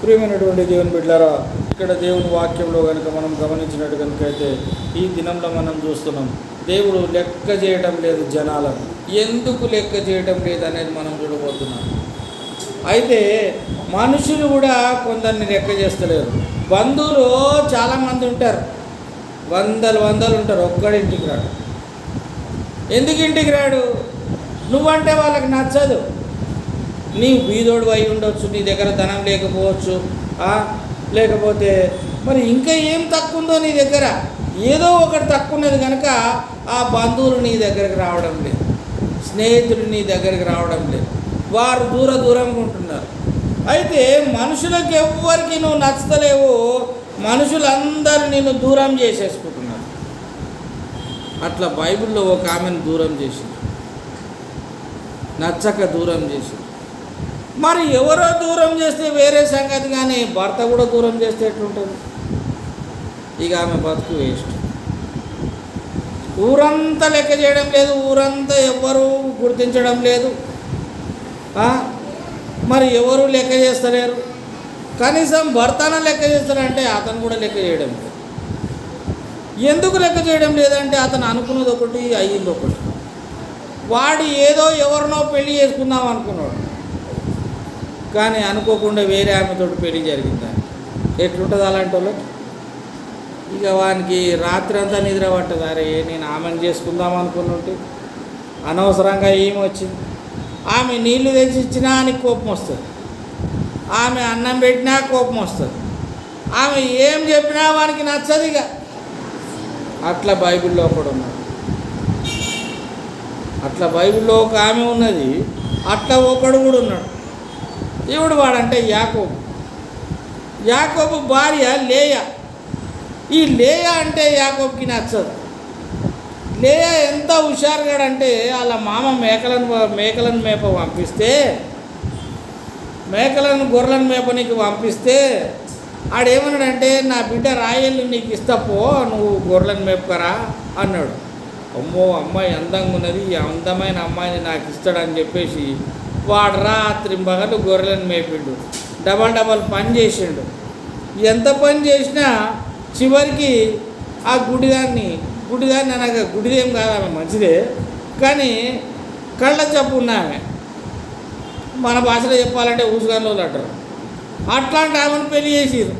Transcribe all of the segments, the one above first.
ప్రియమైనటువంటి దేవుని బిడ్డలారా, ఇక్కడ దేవుని వాక్యంలో కనుక మనం గమనించినట్టు కనుక అయితే ఈ దినంలో మనం చూస్తున్నాం, దేవుడు లెక్క చేయటం లేదు జనాలను. ఎందుకు లెక్క చేయటం లేదు అనేది మనం చూడబోతున్నాం. అయితే మనుషులు కూడా కొందరిని లెక్క చేస్తలేరు. బంధువులు చాలామంది ఉంటారు, వందలు ఉంటారు, ఒక్కడింటికి రాడు. ఎందుకు ఇంటికి రాడు? నువ్వంటే వాళ్ళకి నచ్చదు. నీ బీదోడు అయి ఉండొచ్చు, నీ దగ్గర ధనం లేకపోవచ్చు, లేకపోతే మరి ఇంకా ఏం తక్కువ ఉందో నీ దగ్గర, ఏదో ఒకటి తక్కువ ఉన్నది కనుక ఆ బంధువులు నీ దగ్గరికి రావడం లేదు, స్నేహితులు నీ దగ్గరికి రావడం లేదు, వారు దూరంగా ఉంటున్నారు. అయితే మనుషులకు ఎవ్వరికి నువ్వు నచ్చలేవు, మనుషులందరూ నిన్ను దూరం చేసేసుకుంటున్నారు. అట్లా బైబిల్లో ఒక ఆమెను దూరం చేసింది, నచ్చక దూరం చేసింది. మరి ఎవరో దూరం చేస్తే వేరే సంగతి, కానీ భర్త కూడా దూరం చేస్తే ఎట్లుంటుంది? ఇక ఆమె బతుకు వేస్ట్. ఊరంతా లెక్క చేయడం లేదు, ఊరంతా ఎవ్వరూ గుర్తించడం లేదు, మరి ఎవరు లెక్క చేస్తలేరు. కనీసం భర్తన లెక్క చేస్తారంటే అతను కూడా లెక్క చేయడం లేదు. ఎందుకు లెక్క చేయడం లేదంటే అతను అనుకున్నది ఒకటి, అయ్యింది ఒకటి. వాడు ఏదో ఎవరినో పెళ్లి చేసుకుందాం అనుకున్నాడు, కానీ అనుకోకుండా వేరే ఆమెతో పెళ్లి జరిగింది. ఎట్లుంటుంది అలాంటి వాళ్ళు? ఇక వానికి రాత్రి అంతా నిద్ర పట్టదు. అరే, నేను ఆమెను చేసుకుందాం అనుకున్నట్టు అనవసరంగా ఏమి వచ్చింది. ఆమె నీళ్లు తెచ్చి ఇచ్చినా అని కోపం వస్తుంది, ఆమె అన్నం పెట్టినా కోపం వస్తుంది, ఆమె ఏం చెప్పినా వానికి నచ్చదు. ఇక అట్లా బైబిల్లో ఒకడు ఉన్నాడు, అట్లా బైబిల్లో ఒక ఆమె ఉన్నది, అట్లా ఒకడు కూడా ఉన్నాడు. దేవుడు వాడంటే యాకోబు భార్య లేయా. ఈ లేయా అంటే యాకోబుకి నచ్చదు. లేయా ఎంత హుషారుగాడంటే వాళ్ళ మామ మేకలను మేప పంపిస్తే, గొర్రెలను మేపనికి పంపిస్తే ఆడేమన్నాడంటే, నా బిడ్డ రాయలు నీకు ఇస్తపో, నువ్వు గొర్రెలను మేపుకరా అన్నాడు. అమ్మో, అమ్మాయి అందంగా ఉన్నది, ఈ అందమైన అమ్మాయిని నాకు ఇస్తాడని చెప్పేసి వాడు రాత్రి పగలు గొర్రెలను మేపిండు, డబల్ పని చేసిండు. ఎంత పని చేసినా చివరికి ఆ గుడిదాన్ని అనగా గుడిదేం కాదు, ఆమె మంచిదే, కానీ కళ్ళ జబ్బు ఉన్నామె. మన భాషలో చెప్పాలంటే ఊసుగాన్లో అంటారు. అట్లాంటి ఆమెను పెళ్లి చేసిరు.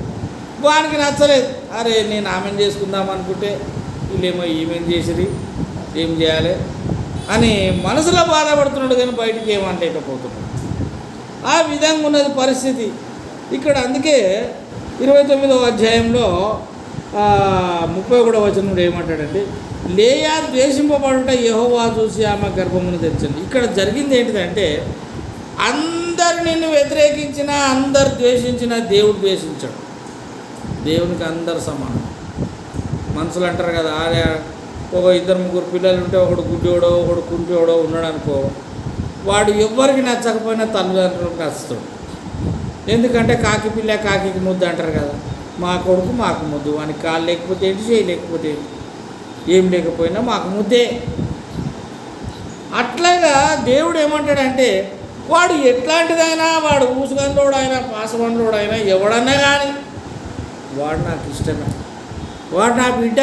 వానికి నచ్చలేదు. అరే, నేను ఆమెను చేసుకుందాం అనుకుంటే వీళ్ళేమో ఈమెను చేసిరి, ఏం చేయాలి అని మనసులో బాధపడుతున్నాడు, కానీ బయటికి ఏమంటలేకపోతున్నాడు. ఆ విధంగా ఉన్నది పరిస్థితి ఇక్కడ. అందుకే 29వ అధ్యాయంలో 31వ వచనంలో ఏమంటాడంటే, లేయా ద్వేషింపబడుట యెహోవా చూసి ఆమె గర్భమును తెరిచింది. ఇక్కడ జరిగింది ఏంటిదంటే, అందరు నిన్ను వ్యతిరేకించినా, అందరు ద్వేషించినా దేవుడు ద్వేషించాడు. దేవునికి అందరు సమానం. మనుషులు అంటారు కదా, ఒక 2-3 పిల్లలు ఉంటే ఒకడు గుడ్డోడో ఒకడు కుంటోడో ఉన్నాడు అనుకో, వాడు ఎవ్వరికి నచ్చకపోయినా తల్లిదండ్రులకు నచ్చుతాడు. ఎందుకంటే కాకి పిల్ల కాకి ముద్దు అంటారు కదా, మా కొడుకు మాకు ముద్దు, వానికి కాళ్ళు లేకపోతే ఏంటి, చేయలేకపోతే ఏంటి, ఏం లేకపోయినా మాకు ముద్దే. అట్లాగా దేవుడు ఏమంటాడంటే, వాడు ఎట్లాంటిదైనా, వాడు ఊసుగంధోడైనా పాసబంధోడైనా ఎవడన్నా కానీ వాడు నాకు ఇష్టమే, వాడు నా బిడ్డ,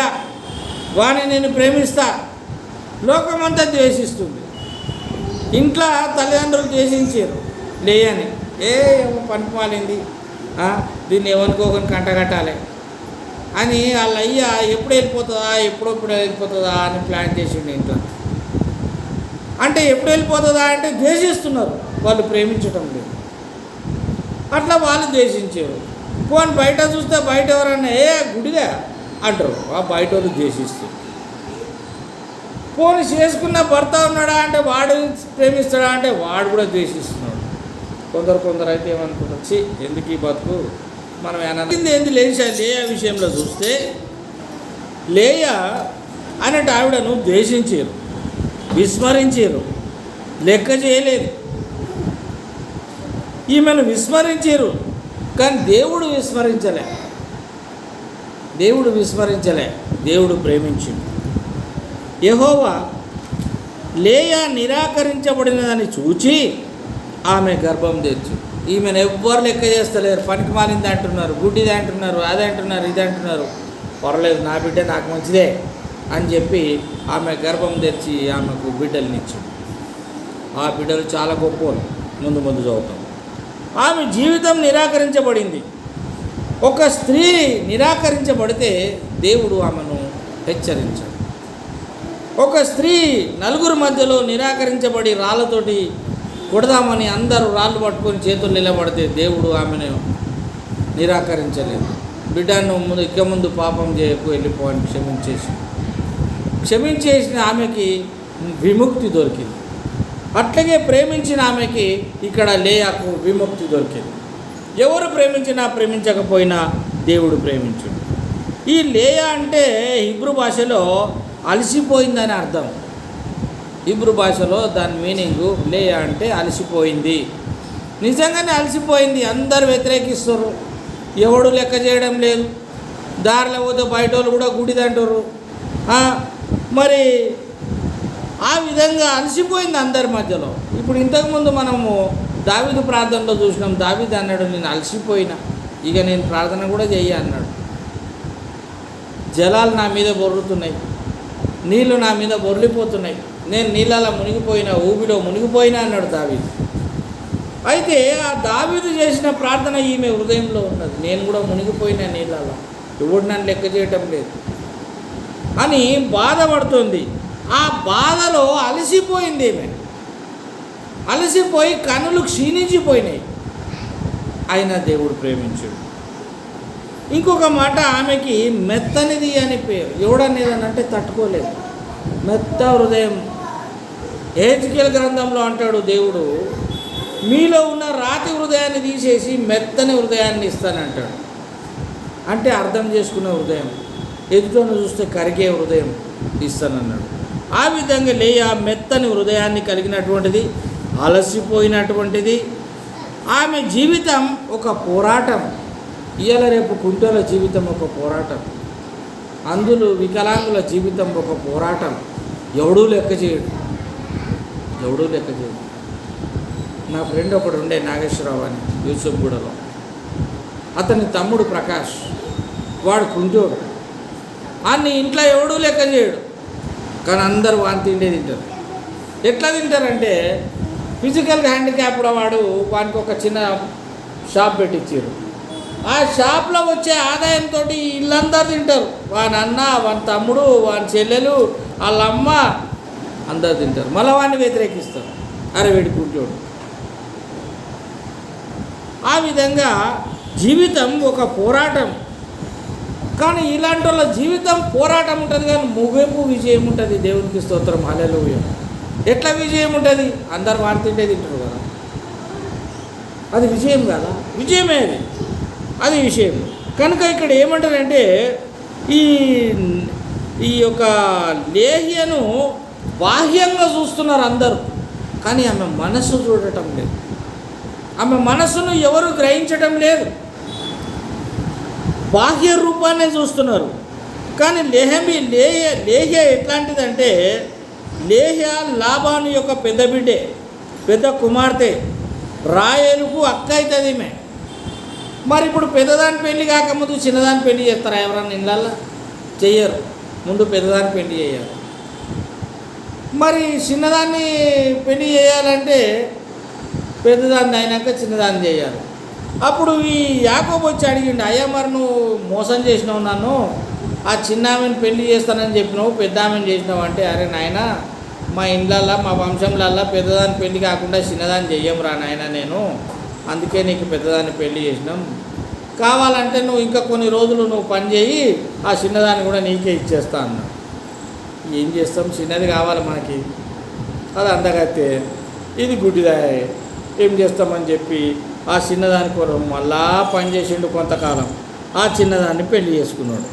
వాడిని నేను ప్రేమిస్తా. లోకమంతా ద్వేషిస్తుంది. ఇంట్లో తల్లిదండ్రులు ద్వేషించారు లేయని, పనికి మాలింది, దీన్ని ఎవరికోకని కంటగట్టాలి అని వాళ్ళ అయ్య ఎప్పుడు వెళ్ళిపోతుందా అని ప్లాన్ చేసిండు ఇంట్లో. అంటే ఎప్పుడు వెళ్ళిపోతుందా అంటే ద్వేషిస్తున్నారు, వాళ్ళు ప్రేమించటం లేదు. అట్లా వాళ్ళు ద్వేషించారు. పోని బయట చూస్తే బయట ఎవరన్నా గుడిగా అంటారు, బయట వాళ్ళు ద్వేషిస్తారు. పోని చేసుకున్న భర్త ఉన్నాడా అంటే వాడు ప్రేమిస్తాడా అంటే వాడు కూడా ద్వేషిస్తున్నాడు. కొందరు అయితే ఏమనుకుంటారు, ఎందుకు ఈ బతుకు, మనం ఏంది లేయా విషయంలో చూస్తే, లేయా అనేటి ఆవిడను ద్వేషించారు, విస్మరించారు, లెక్క చేయలేదు. ఈమెను విస్మరించారు, కానీ దేవుడు విస్మరించలే, దేవుడు ప్రేమించిండు. యెహోవా లేయా నిరాకరించబడినదని చూచి ఆమె గర్భం తెచ్చు. ఈమెను ఎవ్వరు లెక్క చేస్తలేరు, పనికి మాలింది అంటున్నారు, గుడ్డిది అంటున్నారు, అది అంటున్నారు, ఇది అంటున్నారు. పర్లేదు, నా బిడ్డ నాకు మంచిదే అని చెప్పి ఆమె గర్భం తెచ్చి ఆమెకు బిడ్డలనిచ్చింది. ఆ బిడ్డలు చాలా గొప్పలు. ముందు చదువుతాం. ఆమె జీవితం నిరాకరించబడింది. ఒక స్త్రీ నిరాకరించబడితే దేవుడు ఆమెను హెచ్చరించాడు. ఒక స్త్రీ నలుగురు మధ్యలో నిరాకరించబడి రాళ్ళతోటి కొడదామని అందరూ రాళ్ళు పట్టుకొని చేతులు నిలబడితే దేవుడు ఆమెను నిరాకరించలేదు. బిడ్డను ముందు పాపం చేయకు, వెళ్ళిపో అని క్షమించేసిన ఆమెకి విముక్తి దొరికింది. అట్లాగే ప్రేమించిన ఆమెకి ఇక్కడ లేయాకు విముక్తి దొరికింది. ఎవరు ప్రేమించినా ప్రేమించకపోయినా దేవుడు ప్రేమించుడు. ఈ లేయా అంటే హిబ్రూ భాషలో అలసిపోయిందని అర్థం. హిబ్రూ భాషలో దాని మీనింగు లేయా అంటే అలసిపోయింది. నిజంగానే అలసిపోయింది. అందరు వ్యతిరేకిస్తారు, ఎవడు లెక్క చేయడం లేదు. దారిలో పోతే బయట వాళ్ళు కూడా గుడిదంటారు. మరి ఆ విధంగా అలసిపోయింది అందరి మధ్యలో. ఇప్పుడు ఇంతకుముందు మనము దావీదు ప్రార్థనలో చూసినాం. దావీదు అన్నాడు, నేను అలసిపోయినా, ఇక నేను ప్రార్థన కూడా చెయ్యి అన్నాడు. జలాలు నా మీద బొర్రుతున్నాయి, నీళ్లు నా మీద బొర్లిపోతున్నాయి, నేను నీళ్ళలో మునిగిపోయినా, ఊబిలో మునిగిపోయినా అన్నాడు దావీదు. అయితే ఆ దావీదు చేసిన ప్రార్థన ఈమె హృదయంలో ఉన్నది. నేను కూడా మునిగిపోయినా నీళ్ళలో, ఎవడు నన్ను లెక్క చేయటం లేదు అని బాధపడుతుంది. ఆ బాధలో అలసిపోయింది ఈమె. అలసిపోయి కన్నులు క్షీణించిపోయినాయి. అయినా దేవుడు ప్రేమించాడు. ఇంకొక మాట, ఆమెకి మెత్తనిది అని పేరు. ఎవడనేది అంటే తట్టుకోలేదు, మెత్త హృదయం. హెజ్కేలు గ్రంథంలో అంటాడు దేవుడు, మీలో ఉన్న రాతి హృదయాన్ని తీసేసి మెత్తని హృదయాన్ని ఇస్తానంటాడు. అంటే అర్థం చేసుకునే హృదయం, ఎదుటను చూస్తే కరిగే హృదయం ఇస్తానన్నాడు. ఆ విధంగా లేయా మెత్తని హృదయాన్ని కలిగినటువంటిది, అలసిపోయినటువంటిది. ఆమె జీవితం ఒక పోరాటం. ఇవాళ రేపు కుంటల జీవితం ఒక పోరాటం, అందులో వికలాంగుల జీవితం ఒక పోరాటం. ఎవడూ లెక్క చేయడు. నా ఫ్రెండ్ ఒకడు ఉండే, నాగేశ్వరరావు అని, యూసుఫ్గూడలో. అతని తమ్ముడు ప్రకాష్, వాడు కుంటోడు. అన్ని ఇంట్లో ఎవడూ లెక్క చేయడు, కానీ అందరూ వాని తిండే తింటారు. ఎట్లా తింటారంటే, ఫిజికల్ హ్యాండిక్యాప్డ్ వాడు, వానికి ఒక చిన్న షాప్ పెట్టించారు. ఆ షాప్లో వచ్చే ఆదాయంతో ఇల్లందరూ తింటారు. వాని అన్న, వాని తమ్ముడు, వాని చెల్లెలు, వాళ్ళ అమ్మ అందరు తింటారు. మళ్ళీ వాడిని వ్యతిరేకిస్తారు, అరే వీడి కుంటోడు. ఆ విధంగా జీవితం ఒక పోరాటం. కానీ ఇలాంటి వాళ్ళ జీవితం పోరాటం ఉంటుంది, కానీ ముగింపు విజయం ఉంటుంది. దేవునికి స్తోత్రం, హల్లెలూయా. ఎట్లా విజయం ఉంటుంది? అందరు వాడి తింటే తింటారు కదా, అది విజయం కదా? విజయమే అది విషయం. కనుక ఇక్కడ ఏమంటారంటే, ఈ యొక్క లేహ్యను బాహ్యంగా చూస్తున్నారు అందరూ, కానీ ఆమె మనస్సు చూడటం లేదు. ఆమె మనస్సును ఎవరు గ్రహించటం లేదు. బాహ్య రూపాన్నే చూస్తున్నారు. కానీ లేహ్య ఎట్లాంటిదంటే, లేహ్య లాబాను యొక్క పెద్ద బిడ్డే, పెద్ద కుమార్తె. రాయేలుకు అక్క అవుతుంది ఈమె. మరి ఇప్పుడు పెద్దదాని పెళ్లి కాకముందు చిన్నదాని పెళ్లి చేస్తారా ఎవరన్నా ఇళ్ళల్లో? చెయ్యరు. ముందు పెద్దదాన్ని పెళ్లి చేయాలి. మరి చిన్నదాన్ని పెళ్లి చేయాలంటే పెద్దదాన్ని అయినాక చిన్నదాన్ని చేయాలి. అప్పుడు ఈ యాకోబు వచ్చి అడిగిండు, అయ్యా మరి నువ్వు మోసం చేసినావు నన్ను, ఆ చిన్న ఆమెను పెళ్లి చేస్తానని చెప్పినావు, పెద్ద ఆమెను చేసినావు అంటే, అరే నాయన, మా ఇండ్లల్లో మా వంశంలల్లో పెద్దదాన్ని పెళ్లి కాకుండా చిన్నదాన్ని చెయ్యంరా నాయన నేను, అందుకే నీకు పెద్దదాన్ని పెళ్లి చేసినాం. కావాలంటే నువ్వు ఇంకా కొన్ని రోజులు నువ్వు పని చేయి, ఆ చిన్నదాన్ని కూడా నీకే ఇచ్చేస్తా అన్నాడు. ఏం చేస్తాం, చిన్నది కావాలి మనకి, అది అందగతే, ఇది గుడ్డిదాయ, ఏం చేస్తామని చెప్పి ఆ చిన్నదాని కొరకు మళ్ళా పని చేసిండు కొంతకాలం. ఆ చిన్నదాన్ని పెళ్లి చేసుకున్నాడు.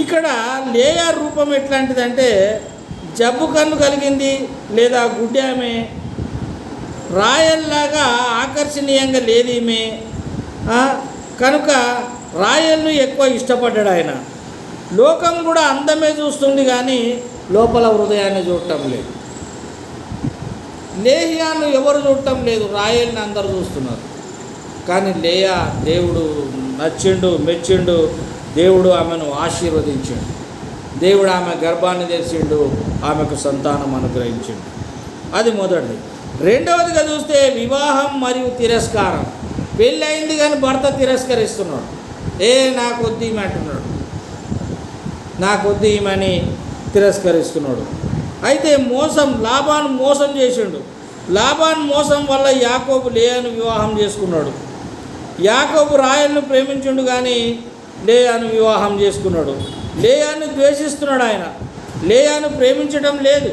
ఇక్కడ లేయా రూపం ఎట్లాంటిదంటే, జబ్బు కన్ను కలిగింది లేదా గుడ్డి ఆమె, రాయల్లాగా ఆకర్షణీయంగా లేదు ఈమె. కనుక రాయల్ను ఎక్కువ ఇష్టపడ్డాడు ఆయన. లోకం కూడా అందమే చూస్తుంది, కానీ లోపల హృదయాన్ని చూడటం లేదు. లేహ్యాను ఎవరు చూడటం లేదు, రాయల్ని అందరూ చూస్తున్నారు. కానీ లేయా దేవుడు నచ్చిండు, మెచ్చిండు. దేవుడు ఆమెను ఆశీర్వదించిండు. దేవుడు ఆమె గర్భాన్ని తెరిచిండు, ఆమెకు సంతానం అనుగ్రహించిండు. అది మొదటిది. రెండవదిగా చూస్తే వివాహం మరియు తిరస్కారం. పెళ్ళయింది కానీ భర్త తిరస్కరిస్తున్నాడు. నాకొద్దు ఈమె అంటున్నాడు, నాకొద్దు ఈమెని తిరస్కరిస్తున్నాడు. అయితే లాబాను మోసం చేసిండు. లాబాను మోసం వల్ల యాకోబు లేయాను వివాహం చేసుకున్నాడు. యాకోబు రాయలను ప్రేమించిండు కానీ లేయాను వివాహం చేసుకున్నాడు. లేయాను ద్వేషిస్తున్నాడు ఆయన. లేయాను ప్రేమించడం లేదు.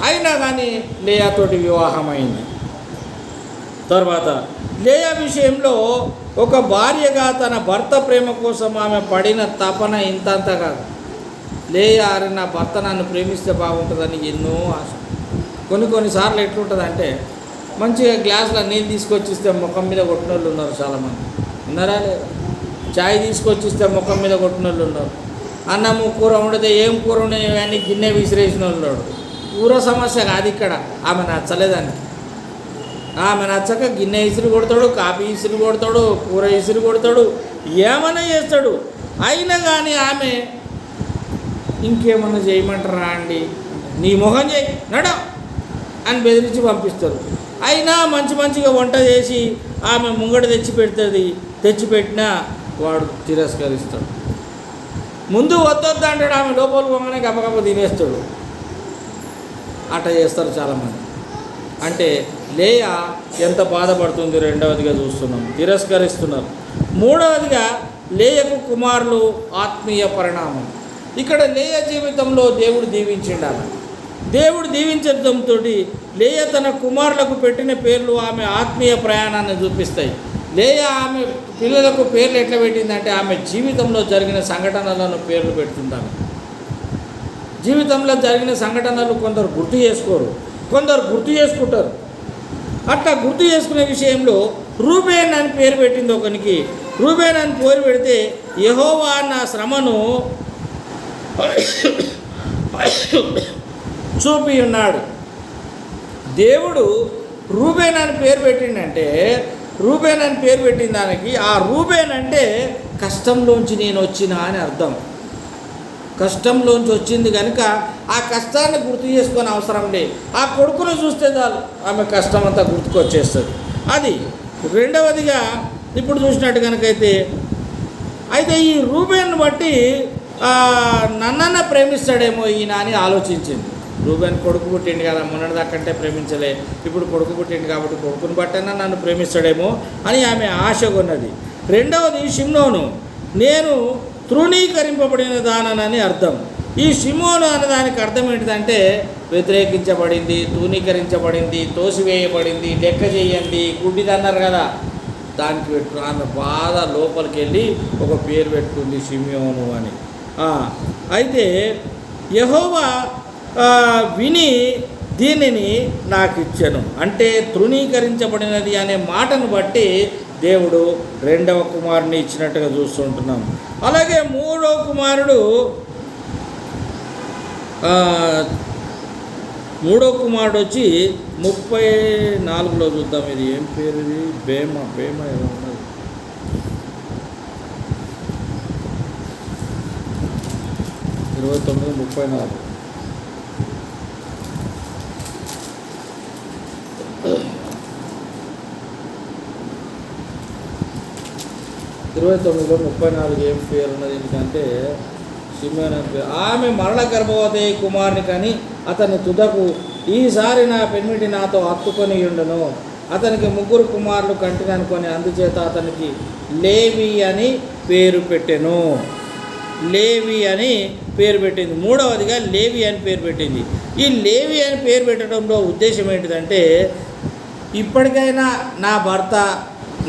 అయినా కానీ లేయాతోటి వివాహం అయింది. తర్వాత లేయా విషయంలో ఒక భార్యగా తన భర్త ప్రేమ కోసం ఆమె పడిన తపన ఇంతంత కాదు. లేయా నా భర్త నన్ను ప్రేమిస్తే బాగుంటుందని ఎన్నో ఆశ. కొన్నిసార్లు ఎట్లుంటుందంటే మంచిగా గ్లాసులో నీళ్ళు తీసుకొచ్చిస్తే ముఖం మీద కొట్టిన వాళ్ళు ఉన్నారు చాలామంది. ఉన్నారా లేదా? చాయ్ తీసుకొచ్చిస్తే ముఖం మీద కొట్టిన వాళ్ళు ఉన్నారు. అన్నము కూర వండితే ఏం కూర ఉండేవన్నీ గిన్నె విసిరేసిన వాళ్ళు ఉన్నాడు. కూర సమస్య కాదు ఇక్కడ, ఆమె నచ్చలేదని. ఆమె నచ్చక గిన్నె ఇసురు కొడతాడు, కాఫీ ఇసురు కొడతాడు, కూర ఇసురు కొడతాడు, ఏమైనా చేస్తాడు. అయినా కానీ ఆమె ఇంకేమన్నా చేయమంటారా అండి, నీ మొహం చేయి నడ అని బెదిరించి పంపిస్తారు. అయినా మంచిగా వంట చేసి ఆమె ముంగట తెచ్చిపెడుతుంది. తెచ్చిపెట్టినా వాడు తిరస్కరిస్తాడు. ముందు వద్దొద్దు అంటాడు, ఆమె లోపల పోగానే గబగబ తినేస్తాడు. అట్లా చేస్తారు చాలామంది. అంటే లేయా ఎంత బాధపడుతుంది రెండవదిగా చూస్తున్నాం, తిరస్కరిస్తున్నారు. మూడవదిగా లేయకు కుమారులు ఆత్మీయ పరిణామం. ఇక్కడ లేయ జీవితంలో దేవుడు దీవించిండాలి. దేవుడు దీవించడంతో లేయ తన కుమారులకు పెట్టిన పేర్లు ఆమె ఆత్మీయ ప్రయాణాన్ని చూపిస్తాయి. లేయ ఆమె పిల్లలకు పేర్లు ఎట్లా పెట్టిందంటే ఆమె జీవితంలో జరిగిన సంఘటనలను పేర్లు పెడుతుంటారు. జీవితంలో జరిగిన సంఘటనలు కొందరు గుర్తు చేసుకోరు, కొందరు గుర్తు చేసుకుంటారు. అట్లా గుర్తు చేసుకునే విషయంలో రూబేన్ అని పేరు పెట్టింది ఒకనికి. రూబేన్ అని పేరు పెడితే యెహోవా నా శ్రమను చూపి ఉన్నాడు. దేవుడు రూబేన్ అని పేరు పెట్టిండంటే, రూబేన్ అని పేరు పెట్టిన దానికి ఆ రూబేన్ అంటే కష్టంలోంచి నేను వచ్చిన అని అర్థం. కష్టంలోంచి వచ్చింది కనుక ఆ కష్టాన్ని గుర్తు చేసుకొని అవసరం లేదు. ఆ కొడుకును చూస్తే చాలు ఆమె కష్టం అంతా గుర్తుకొచ్చేస్తుంది. అది రెండవదిగా ఇప్పుడు చూసినట్టు కనుకైతే ఈ రూబేన్ను బట్టి నన్నన్న ప్రేమిస్తాడేమో ఈయన అని ఆలోచించింది. రూబేన్ కొడుకు పుట్టిండు కదా, మొన్నటిదాకంటే ప్రేమించలే, ఇప్పుడు కొడుకు పుట్టిండు కాబట్టి కొడుకుని బట్టైనా నన్ను ప్రేమిస్తాడేమో అని ఆమె ఆశ కొన్నది. రెండవది షిమ్యోను, నేను తృణీకరింపబడిన దానని అర్థం. ఈ షిమ్యోను అన్నదానికి అర్థం ఏంటిదంటే వ్యతిరేకించబడింది, తృణీకరించబడింది, తోసివేయబడింది, లెక్క చేయండి, గుడ్డిదన్నారు కదా, దానికి పెట్టు. ఆమె బాధ లోపలికి వెళ్ళి ఒక పేరు పెట్టుకుంది షిమ్యోను అని. అయితే యెహోవా విని దీనిని నాకు ఇచ్చెను అంటే తృణీకరించబడినది అనే మాటను బట్టి దేవుడు రెండవ కుమారుని ఇచ్చినట్టుగా చూస్తుంటున్నాం. అలాగే మూడవ కుమారుడు వచ్చి 34లో చూద్దాం. ఇది ఏం పేరు? ఇది బేమ ఏదో ఉన్నది. 29:34. ఏం పేరు ఉన్నది? ఎందుకంటే షిమ్యోను అని పేరు. ఆమె మరల గర్భవతి కుమారుని కానీ అతని తుదకు ఈసారి నా పెనిమిటి నాతో హత్తుకొని ఉండును, అతనికి 3 కుమారులు కంటిని అనుకొని అందుచేత అతనికి లేవి అని పేరు పెట్టెను. లేవి అని పేరు పెట్టింది. మూడవదిగా లేవి అని పేరు పెట్టింది. ఈ లేవి అని పేరు పెట్టడంలో ఉద్దేశం ఏంటిదంటే ఇప్పటికైనా నా భర్త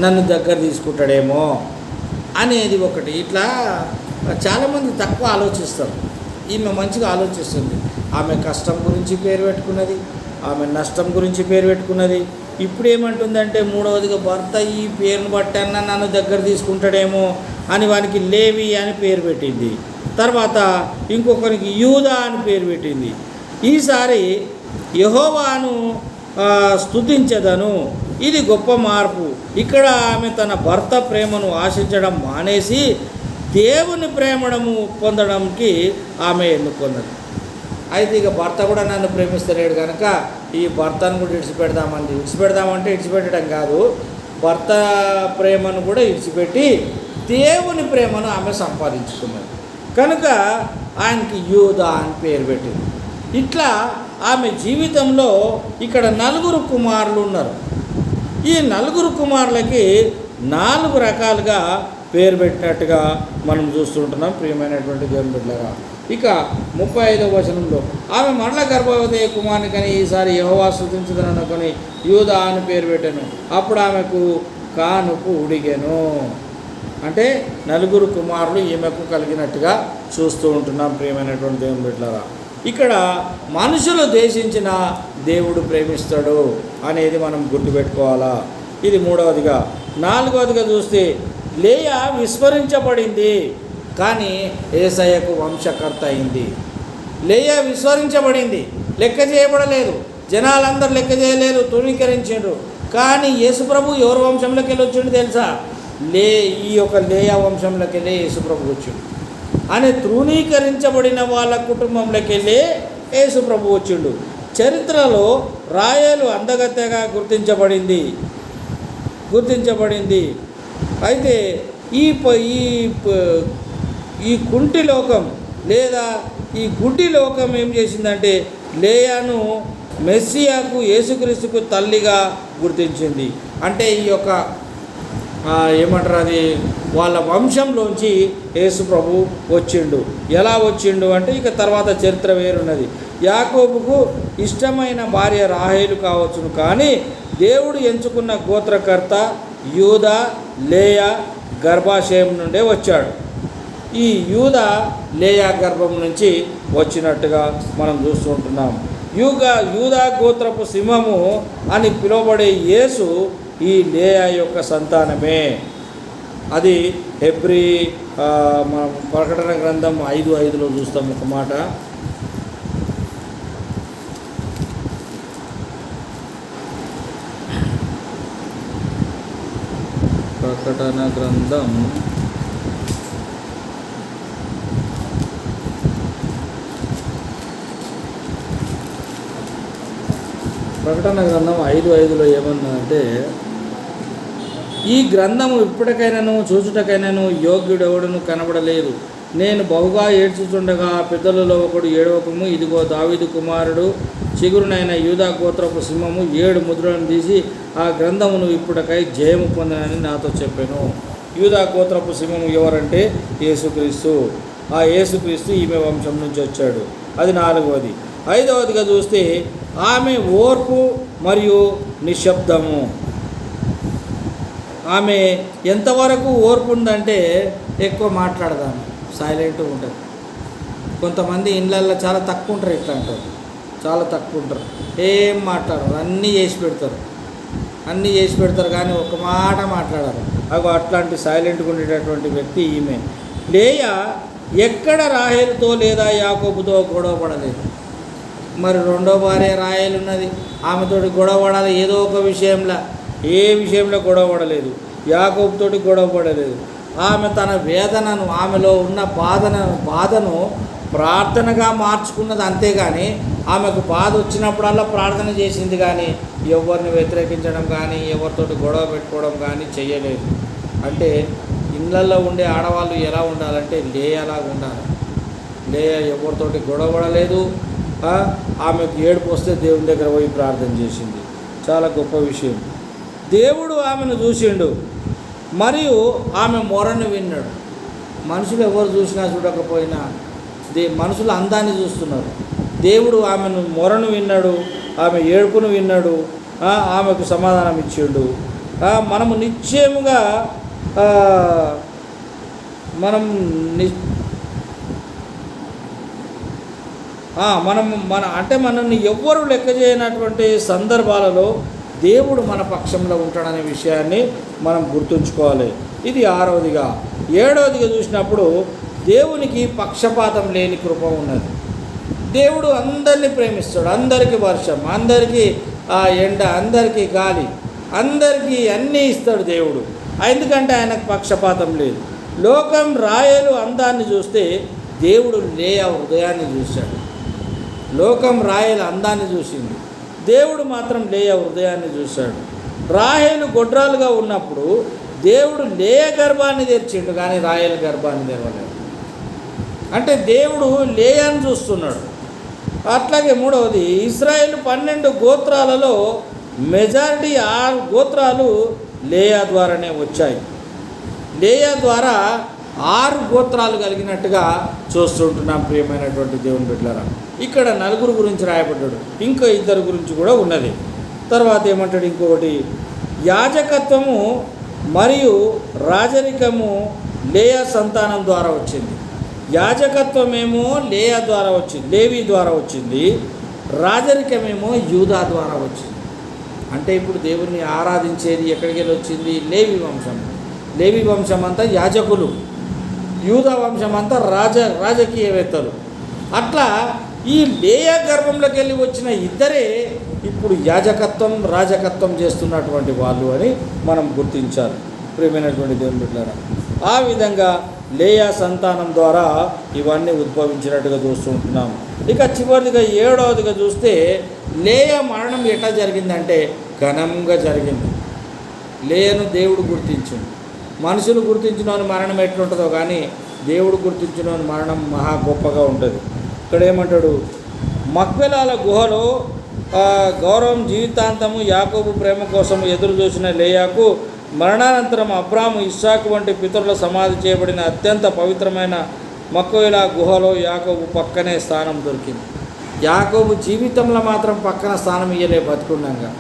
నన్ను దగ్గర తీసుకుంటాడేమో అనేది ఒకటి. ఇట్లా చాలామంది తక్కువ ఆలోచిస్తారు. ఈమె మంచిగా ఆలోచిస్తుంది. ఆమె కష్టం గురించి పేరు పెట్టుకున్నది, ఆమె నష్టం గురించి పేరు పెట్టుకున్నది. ఇప్పుడు ఏమంటుందంటే మూడవదిగా భర్త ఈ పేరును బట్టన్నా నన్ను దగ్గర తీసుకుంటాడేమో అని వానికి లేవి అని పేరు పెట్టింది. తర్వాత ఇంకొకరికి యూదా అని పేరు పెట్టింది. ఈసారి యెహోవాను స్తుతించెదను, ఇది గొప్ప మార్పు. ఇక్కడ ఆమె తన భర్త ప్రేమను ఆశించడం మానేసి దేవుని ప్రేమను పొందడానికి ఆమె ఎన్నుకున్నది. అయితే ఇక భర్త కూడా నన్ను ప్రేమిస్తలేడు కనుక ఈ భర్తను కూడా ఇడిచిపెడదామంటే ఇడిచిపెట్టడం కాదు, భర్త ప్రేమను కూడా ఇడిచిపెట్టి దేవుని ప్రేమను ఆమె సంపాదించుకున్నది కనుక ఆయనకి యూదా అని పేరు పెట్టింది. ఇట్లా ఆమె జీవితంలో ఇక్కడ 4 కుమారులు ఉన్నారు. ఈ 4 కుమారులకి 4 రకాలుగా పేరు పెట్టినట్టుగా మనం చూస్తుంటున్నాం ప్రియమైనటువంటి దేవుని బిడ్డలారా. ఇక 35వ వచనంలో ఆమె మరల గర్భవతి కుమారుని కని ఈసారి యెహోవా స్తుతించుదననుకొని యూదా అని పేరు పెట్టాను. అప్పుడు ఆమెకు కానుపు ఉడిగెను. అంటే 4 కుమారులు ఈమెకు కలిగినట్టుగా చూస్తూ ఉంటున్నాం ప్రియమైనటువంటి దేవుని బిడ్డలారా. ఇక్కడ మనుషులు దేశించిన దేవుడు ప్రేమిస్తాడు అనేది మనం గుర్తుపెట్టుకోవాలా. ఇది 3వదిగా. 4వదిగా చూస్తే లేయా విస్మరించబడింది కానీ యేసయ్యకు వంశకర్త అయింది. లేయా విస్మరించబడింది, లెక్క చేయబడలేదు, జనాలందరూ లెక్క చేయలేరు, తృణీకరించారు. కానీ యేసుప్రభు ఎవరి వంశంలోకి వెళ్ళి వచ్చిండు తెలుసా? ఈ యొక్క లేయా వంశంలోకి వెళ్ళి యేసుప్రభు వచ్చిండు అని తృణీకరించబడిన వాళ్ళ కుటుంబంలోకి వెళ్ళి యేసుప్రభు వచ్చిండు. చరిత్రలో రాయేలు అందగత్తెగా గుర్తించబడింది. అయితే ఈ కుంటి లోకం లేదా ఈ గుడ్డి లోకం ఏం చేసిందంటే లేయాను మెస్సియాకు యేసుక్రీస్తుకు తల్లిగా గుర్తించింది. అంటే ఈ యొక్క ఏమంటారు, అది వాళ్ళ వంశంలోంచి యేసు ప్రభు వచ్చిండు. ఎలా వచ్చిండు అంటే ఇక తర్వాత చరిత్ర వేరున్నది. యాకోబుకు ఇష్టమైన భార్య రాహేలు కావచ్చును, కానీ దేవుడు ఎంచుకున్న గోత్రకర్త యూదా లేయా గర్భాశయం నుండే వచ్చాడు. ఈ యూదా లేయా గర్భం నుంచి వచ్చినట్టుగా మనం చూస్తూ ఉంటున్నాం. యూదా గోత్రపు సింహము అని పిలువబడే యేసు ఈ లేయా యొక్క సంతానమే. అది హెబ్రీ మనం ప్రకటన గ్రంథం 5:5లో చూస్తాం ఒక మాట. ప్రకటన గ్రంథం 5:5లో ఏమన్నారంటే, ఈ గ్రంథము ఇప్పటికైనాను చూచుటకైనాను యోగ్యుడెవడును కనబడలేదు. నేను బహుగా ఏడ్చుచుండగా పెద్దలలో ఒకడు ఏడవకము, ఇదిగో దావీదు కుమారుడు చిగురునైన యూదా గోత్రపు సింహము 7 ముద్రలను తీసి ఆ గ్రంథమును ఇప్పటికై జయము పొందనని నాతో చెప్పాను. యూదా గోత్రపు సింహము ఎవరంటే యేసుక్రీస్తు. ఆ యేసుక్రీస్తు ఈమె వంశం నుంచి వచ్చాడు. అది 4వది. 5వదిగా చూస్తే ఆమె ఓర్పు మరియు నిశ్శబ్దము. ఆమె ఎంతవరకు ఓర్పు ఉందంటే ఎక్కువ మాట్లాడదాము, సైలెంట్గా ఉంటుంది. కొంతమంది ఇళ్ళల్లో చాలా తక్కువ ఉంటారు, ఇట్లా అంటారు, చాలా తక్కువ ఉంటారు, ఏం మాట్లాడరు, అన్నీ చేసి పెడతారు కానీ ఒక మాట మాట్లాడరు. అట్లాంటి సైలెంట్గా ఉండేటటువంటి వ్యక్తి ఈమె. లేయా ఎక్కడ రాహేలుతో లేదా యాకోబుతో గొడవ పడలేదు. మరి 2వ భార్య రాహేలు ఉన్నది, ఆమెతోటి గొడవ పడాలి ఏదో ఒక విషయంలో. ఏ విషయంలో గొడవ పడలేదు, యాకోబుతోటి గొడవ పడలేదు. ఆమె తన వేదనను, ఆమెలో ఉన్న బాధను ప్రార్థనగా మార్చుకున్నది, అంతేగాని ఆమెకు బాధ వచ్చినప్పుడల్లా ప్రార్థన చేసింది కానీ ఎవరిని వ్యతిరేకించడం కానీ ఎవరితోటి గొడవ పెట్టుకోవడం కానీ చేయలేదు. అంటే ఇళ్ళల్లో ఉండే ఆడవాళ్ళు ఎలా ఉండాలంటే లేయాలాగా ఉండాలి. లేయా ఎవరితోటి గొడవ పడలేదు. ఆమెకు ఏడుపు వస్తే దేవుని దగ్గర పోయి ప్రార్థన చేసింది. చాలా గొప్ప విషయం. దేవుడు ఆమెను చూసిండు మరియు ఆమె మొరను విన్నాడు. మనుషులు ఎవరు చూసినా చూడకపోయినా మనుషులు అందాన్ని చూస్తున్నారు. దేవుడు ఆమెను మొరను విన్నాడు, ఆమె ఏడుపును విన్నాడు, ఆమెకు సమాధానం ఇచ్చిండు. మనము నిశ్చయముగా మనల్ని ఎవ్వరూ లెక్క చేయనటువంటి సందర్భాలలో దేవుడు మన పక్షంలో ఉంటాడనే విషయాన్ని మనం గుర్తుంచుకోవాలి. ఇది 6వదిగా. 7వదిగా చూసినప్పుడు దేవునికి పక్షపాతం లేని కృప ఉన్నది. దేవుడు అందరినీ ప్రేమిస్తాడు. అందరికీ వర్షం, అందరికీ ఎండ, అందరికీ గాలి, అందరికీ అన్నీ ఇస్తాడు దేవుడు. ఎందుకంటే ఆయనకు పక్షపాతం లేదు. లోకం రాయలు అందాన్ని చూస్తే దేవుడు లేయా హృదయాన్ని చూశాడు. లోకం రాయల అందాన్ని చూసింది, దేవుడు మాత్రం లేయా హృదయాన్ని చూశాడు. రాహేలు గొడ్రాలుగా ఉన్నప్పుడు దేవుడు లేయ గర్భాన్ని తెరిచిండు, కానీ రాయల గర్భాన్ని తెరవలేదు. అంటే దేవుడు లేయాన్ని చూస్తున్నాడు. అట్లాగే మూడవది, ఇశ్రాయేలు 12 గోత్రాలలో మెజారిటీ 6 గోత్రాలు లేయా ద్వారానే వచ్చాయి. లేయా ద్వారా 6 గోత్రాలు కలిగినట్టుగా చూస్తుంటున్నాం. ప్రియమైనటువంటి దేవుని బిడ్డలారా, ఇక్కడ 4 గురించి రాయబడ్డాడు, ఇంకా 2 గురించి కూడా ఉన్నది. తర్వాత ఏమంటాడు, ఇంకొకటి, యాజకత్వము మరియు రాజరికము లేయా సంతానం ద్వారా వచ్చింది. యాజకత్వమేమో లేయా ద్వారా వచ్చింది, లేవి ద్వారా వచ్చింది. రాజరికమేమో యూదా ద్వారా వచ్చింది. అంటే ఇప్పుడు దేవుణ్ణి ఆరాధించేది ఎక్కడికి వెళ్ళి వచ్చింది? లేవి వంశం. లేవి వంశం అంతా యాజకులు, యూదా వంశం అంతా రాజకీయవేత్తలు. అట్లా ఈ లేయా గర్భంలోకి వెళ్ళి వచ్చిన ఇద్దరే ఇప్పుడు యాజకత్వం రాజకత్వం చేస్తున్నటువంటి వాళ్ళు అని మనం గుర్తించాలి. ప్రియమైనటువంటి దేవుని బిడ్డలారా, ఆ విధంగా లేయా సంతానం ద్వారా ఇవన్నీ ఉద్భవించినట్టుగా చూస్తూ ఉంటున్నాం. ఇక చివరిదిగా 7వదిగా చూస్తే లేయా మరణం ఎట్లా జరిగిందంటే ఘనంగా జరిగింది. లేయను దేవుడు గుర్తించింది. మనుషులు గుర్తించిన మరణం ఎట్లుంటుందో కానీ దేవుడు గుర్తించిన మరణం మహా గొప్పగా ఉంటుంది. ఇక్కడ ఏమంటాడు, మక్వెలాల గుహలో గౌరవం జీవితాంతము యాకోబు ప్రేమ కోసం ఎదురు చూసిన లేయాకు మరణానంతరం అబ్రాము ఇస్సాకు వంటి పితరుల సమాధి చేయబడిన అత్యంత పవిత్రమైన మక్వెలా గుహలో యాకోబు పక్కనే స్థానం దొరికింది. యాకోబు జీవితంలో మాత్రం పక్కన స్థానం ఇయ్యలే బతుకుండగా,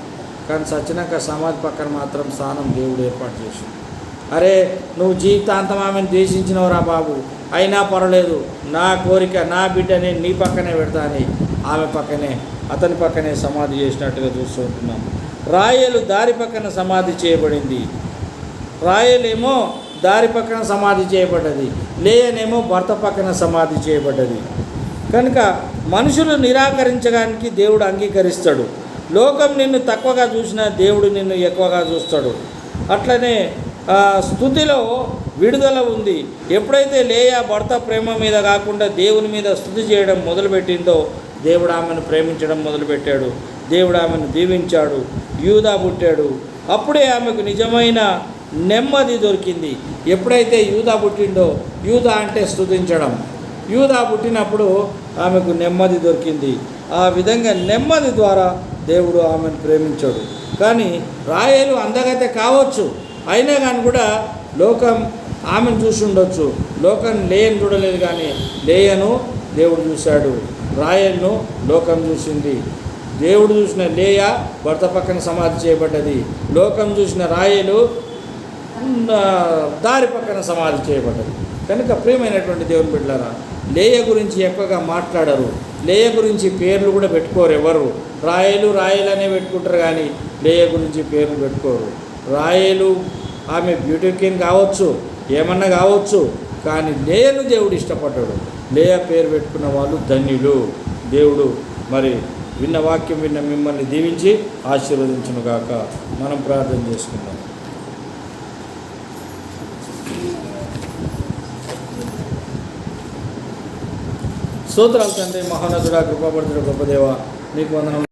కానీ సచ్చినాక సమాధి పక్కన మాత్రం స్థానం దేవుడు ఏర్పాటు చేసింది. అరే, నువ్వు జీవితాంతం ఆమెను ద్వేషించినవరా బాబు, అయినా పర్వాలేదు, నా కోరిక నా బిడ్డని నీ పక్కనే పెడతా అని ఆమె పక్కనే అతని పక్కనే సమాధి చేసినట్టుగా చూస్తూ ఉంటున్నాం. రాయేలు దారి పక్కన సమాధి చేయబడింది. రాయేలేమో దారి పక్కన సమాధి చేయబడ్డది, లేయనేమో భర్త పక్కన సమాధి చేయబడ్డది. కనుక మనుషులు నిరాకరించడానికి దేవుడు అంగీకరిస్తాడు. లోకం నిన్ను తక్కువగా చూసినా దేవుడు నిన్ను ఎక్కువగా చూస్తాడు. అట్లనే స్తుతిలో విడుదల ఉంది. ఎప్పుడైతే లేయా భర్త ప్రేమ మీద కాకుండా దేవుని మీద స్తుతి చేయడం మొదలుపెట్టిందో దేవుడు ఆమెను ప్రేమించడం మొదలుపెట్టాడు. దేవుడు ఆమెను దీవించాడు. యూదా పుట్టాడు. అప్పుడే ఆమెకు నిజమైన నెమ్మది దొరికింది. ఎప్పుడైతే యూదా పుట్టిండో, యూదా అంటే స్తుతించడం, యూదా పుట్టినప్పుడు ఆమెకు నెమ్మది దొరికింది. ఆ విధంగా నెమ్మది ద్వారా దేవుడు ఆమెను ప్రేమించాడు. కానీ రాయేలు అందగతే కావచ్చు, అయినా కానీ కూడా లోకం ఆమెను చూసి ఉండొచ్చు. లోకం లేయను చూడలేదు, కానీ లేయను దేవుడు చూశాడు. రాయేలును లోకం చూసింది. దేవుడు చూసిన లేయా భర్త పక్కన సమాధి చేయబడ్డది. లోకం చూసిన రాయేలు దారి పక్కన సమాధి చేయబడ్డది. కనుక ప్రియమైనటువంటి దేవుని బిడ్డలారా, లేయ గురించి ఎక్కువగా మాట్లాడరు. లేయ గురించి పేర్లు కూడా పెట్టుకోరు ఎవరు. రాయేలు అనే పెట్టుకుంటారు, కానీ లేయ గురించి పేర్లు పెట్టుకోరు. రాయేలు ఆమె బ్యూటీ క్వీన్ కావచ్చు, ఏమన్నా కావచ్చు, కానీ లేయను దేవుడు ఇష్టపడ్డాడు. లేయ పేరు పెట్టుకున్న వాళ్ళు ధన్యులు. దేవుడు మరి విన్న వాక్యం విన్న మిమ్మల్ని దీవించి ఆశీర్వదించునుగాక. మనం ప్రార్థన చేసుకుందాం. స్తోత్రాలు తండ్రి, మహోన్నతుడా, కృపాపడుతుడ, గొప్ప దేవ, నీకు వందనం.